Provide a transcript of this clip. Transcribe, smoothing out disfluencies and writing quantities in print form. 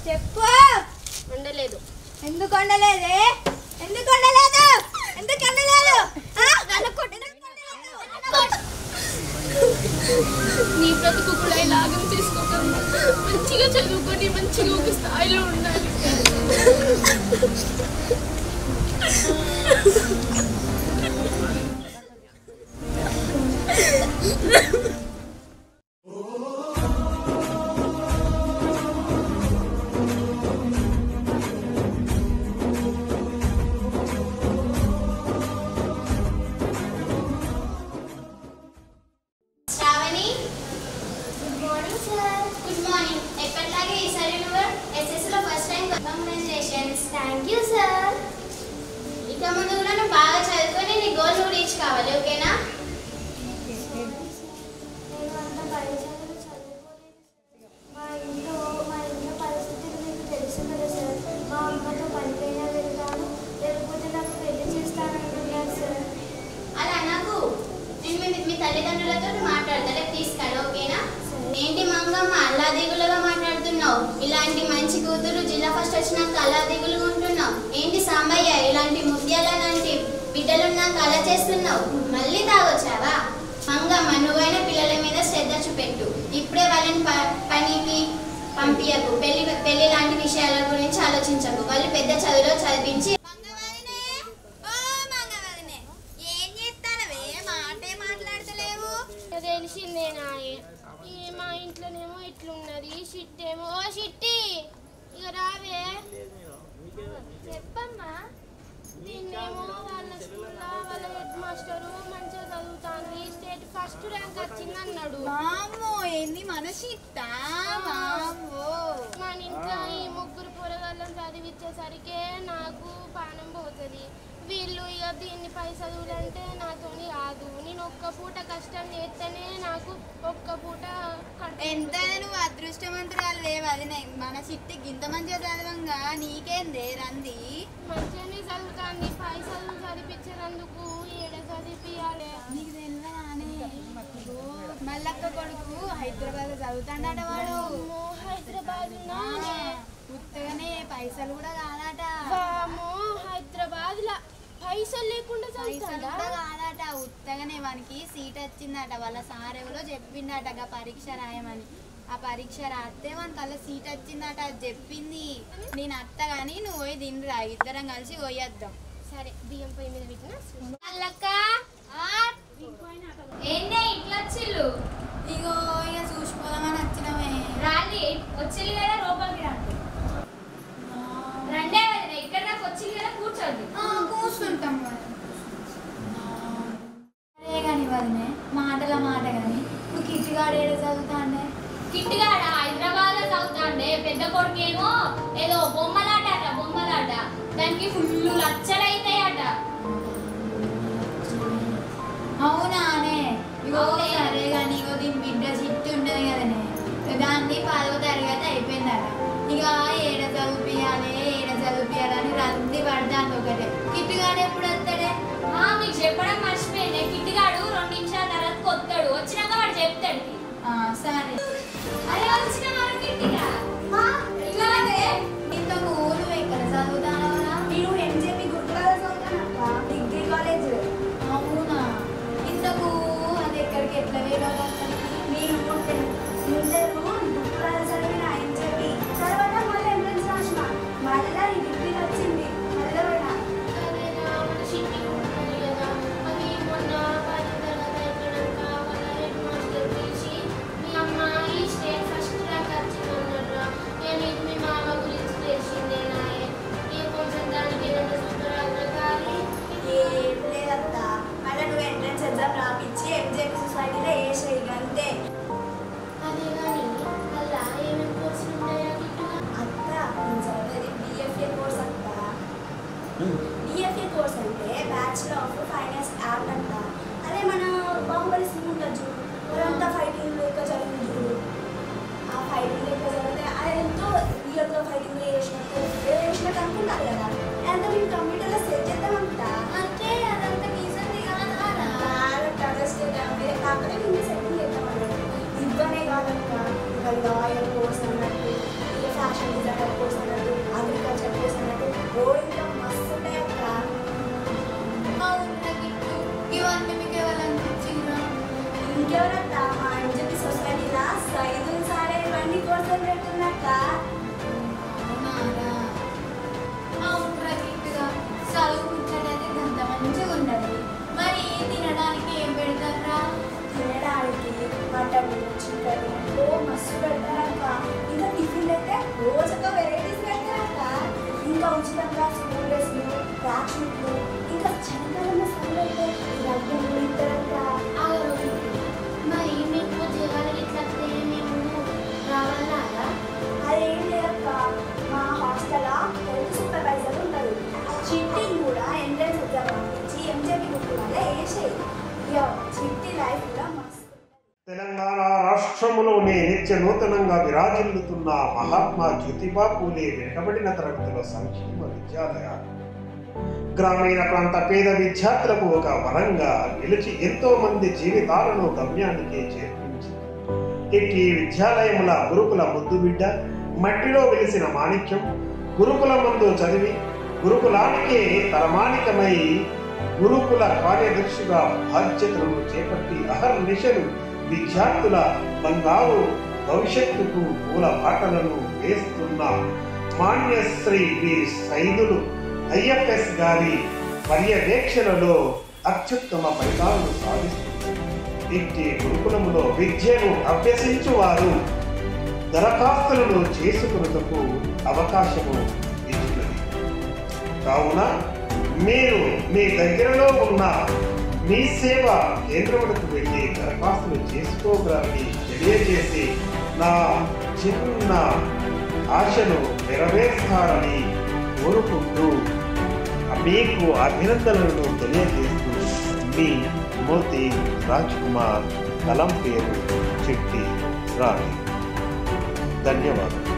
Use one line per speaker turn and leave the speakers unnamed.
చెప్పు.
ఉండలేదు.
ఎందుకు ఉండలేదే? ఎందుకు ఉండలేదు? ఎందుకు ఉండలేదు?
నీ బ్రతుకు కూడా ఇలాగం చేసుకోకుండా మంచిగా చదువుకొని మంచిగా ఒక స్థాయిలో ఉండాలి.
Thank you sir. ఇక ముందు కూడా నువ్వు బాగా చదువుకొని నీ గోల్ నువ్వు రీచ్ కావాలి, ఓకేనా? నేను అంత పరీక్షలు చదువుకోలేదు. మా ఇంట్లో పరిస్థితులు మీకు తెలుసు కదా సార్. మా అమ్మతో పనికైనా వెళ్తాను, లేకపోతే నాకు పెళ్లి చేస్తానంటున్నారు సార్. అలా నాకు నేను మీ తల్లిదండ్రులతో మాట్లాడతా, తీసుకెళ్ళి, ఓకేనా? ఏంటి మంగమ్మ అల్లా దిగులుగా మాట్లాడుతున్నావు? ఇలాంటి మంచి కూతురు జిల్లా ఫస్ట్ వచ్చినాక అలా దిగులుగా ఉంటున్నావు ఏంటి? సాంబయ్య ఇలాంటి ముత్యాల లాంటి బిడ్డలున్నాక అలా చేస్తున్నావు? మళ్ళీ తాగొచ్చావా? మంగమ్మ నువ్వైనా పిల్లల మీద శ్రద్ధ చూపెట్టు. ఇప్పుడే వాళ్ళని పనికి పంపించకు. పెళ్లి లాంటి విషయాల గురించి ఆలోచించకు. వాళ్ళు పెద్ద చదువులో చదివించి
తెలిసిందేనా? మా ఇంట్లోనేమో ఇట్లున్నది, షిట్టేమో. ఓ షిట్టి, ఇక రావే. చెప్పమ్మా. నిన్నేమో వాళ్ళ స్కూల్లో వాళ్ళ హెడ్ మాస్టరు మంచిగా చదువుతాంది, స్టేట్ ఫస్ట్ ర్యాంక్ వచ్చింది అన్నాడు.
ఏంది మన షిట్టా?
మన ఇంట్లో ఈ ముగ్గురు పొరగాళ్ళని చదివించేసరికే నాకు పానం పోతుంది. వీళ్ళు ఇక దీన్ని పై చదువులంటే నాతోని కాదు. నేను ఒక్క పూట కష్టం చేస్తేనే నాకు ఒక్క పూట.
ఎంతైనా నువ్వు అదృష్టవంతురాలు లేవు. అది మన చిట్టికి ఇంత మంచిగా చదవంగా నీకేందే రంది?
మంచిగానే చదువుతాంది. పై చదువు చదివించేందుకు ఏడ చదివియాలి.
నీకు తెలియదానే? మల్లక్క కొడుకు హైదరాబాద్ చదువుతాడట. వాడు
హైదరాబాద్
ఉత్తగానే పైసలు కూడా కాదట.
హైదరాబాద్ లా పైసలు లేకుండా
పైసలు కూడా కాదట. ఉత్తగానే వానికి సీట్ వచ్చిందట. వాళ్ళ సార్ ఎవరో చెప్పిందట పరీక్ష రాయమని. ఆ పరీక్ష రాస్తే వానికి అలా సీట్ వచ్చిందట. అది చెప్పింది. నేను అత్త గాని నువ్వు పోయి తినరా, ఇద్దరం కలిసి పోయేద్దాం.
సరే, బియ్యం పొయ్యి మీద పెట్టినా.
ఏంటే ఇట్లా వచ్చిల్లు?
ఇగో ఇక చూసిపోదామని వచ్చినవే.
రాలి వచ్చిల్లు కదా, లోపలికి రండి. రండే ఇక్కడ దాకా వచ్చిల్లు కదా, కూర్చోండి.
కూర్చుంటాం. అరే కానీ వదినే మాట కానీ నువ్వు కిట్టిగాడు ఏదో చదువుతాండే?
కిట్టిగాడ హైదరాబాద్ లో చదువుతాండే. పెద్ద కొడుకేమో ఏదో బొమ్మలాట దానికి ఫుల్ లచ్చలైతాయట.
అవునానే? ఇగో సరే కానీ ఇగో దీని బిడ్డ చిట్టి ఉంటది కదనే, దాన్ని 10వ తరగతి అయిపోయిందట. ఇక ఏడ చదువుపియాలని రంది పడతాను ఒకటే. కిట్టిగాడు ఎప్పుడు వస్తాడే?
మీకు చెప్పడం మర్చిపోయింది. కిట్టిగాడు 2 నిమిషాల తర్వాత వస్తాడు. వచ్చినాక వాడు చెప్తాడు.
సరే.
అరే వచ్చిన వారు కిట్టిగా
ఇంతకు నువ్వు ఎక్కడ చదువుతానా? నేను ఎంజేపీ గుర్తురాల చదువుతానప్ప, డిగ్రీ కాలేజ్. అవునా? ఇంతకు అది ఎక్కడికి ఎట్లా వేలో? నేను ఇంటరు గుర్తురాల చదివిన ఎంజేపీ తర్వాత మళ్ళీ ఎంట్రన్స్ రాసిన, మళ్ళీ ఈ డిగ్రీ వచ్చింది. మళ్ళీ
అది మొన్న 10వ తరగతి అయిపోయాక వాళ్ళ హెడ్ మాస్టర్ పిలిచి మీ అమ్మాయి స్టేట్ ఫస్ట్
పెడతారు, మస్తు పెడతారక్క. ఇంకా టిఫిన్ అయితే రోజుగా వెరైటీస్ పెడతారక్క. ఇంకా ఉచితంగా స్కూల్ డ్రెస్లు, ట్రాక్ షూట్లు, ఇంకా చలికాలంలో సమ్మర్ అయితే రగ్గులు ఇస్తారక్క.
మరి మీకు ఉద్యోగాలు ఇట్లా మేము రావాలా?
అదేం లేదక్క, మా హాస్టల్ హెల్త్ సూపర్వైజర్ ఉంటారు. చిట్టింగ్ కూడా ఎంట్రన్స్ ఎగ్జామ్ పంపించి ఎంజేపీ గుర్తుగా వేసేది. చిట్టి లైఫ్ కూడా మస్తు.
తెలంగాణ రాష్ట్రములోనే నిత్య నూతనంగా విరాజిల్లుతున్న మహాత్మా జ్యోతిబా పూలే వెనుకబడిన తరగతుల సంక్షేమ విద్యాలయాలు గ్రామీణ ప్రాంత పేద విద్యార్థులకు ఒక వరంగా నిలిచి ఎంతో మంది జీవితాలను గమ్యానికి చేర్పించింది. ఇట్టి విద్యాలయముల గురుకుల ముద్దుబిడ్డ, మట్టిలో వెలిసిన మాణిక్యం, గురుకుల మందు చదివి గురుకులానికే తలమానికమై గురుకుల కార్యదర్శిగా బాధ్యతలను చేపట్టి అహర్నిశలు విద్యార్థుల బంగారు భవిష్యత్తుకు మూల బాటలను వేస్తున్న మాన్యశ్రీ వి సైదులు ఐఎఫ్ఎస్ గారి పర్యవేక్షణలో అత్యుత్తమ ఫలితాలను సాధిస్తున్నారు. ఇట్టి గురుకులములో విద్యను అభ్యసించువారు దరఖాస్తులను చేసుకున్నకు అవకాశము ఇచ్చినది. కావున మీరు మీ దగ్గరలో ఉన్న మీ సేవ కేంద్రములకు వెళ్ళి దరఖాస్తులు చేసుకోగలని తెలియజేసి నా చిన్న ఆశను నెరవేర్చాలని కోరుకుంటూ మీకు అభినందనలను తెలియజేస్తూ మీ మోతి రాజ్ కుమార్, కలం పేరు చిట్టి రాణి. ధన్యవాదాలు.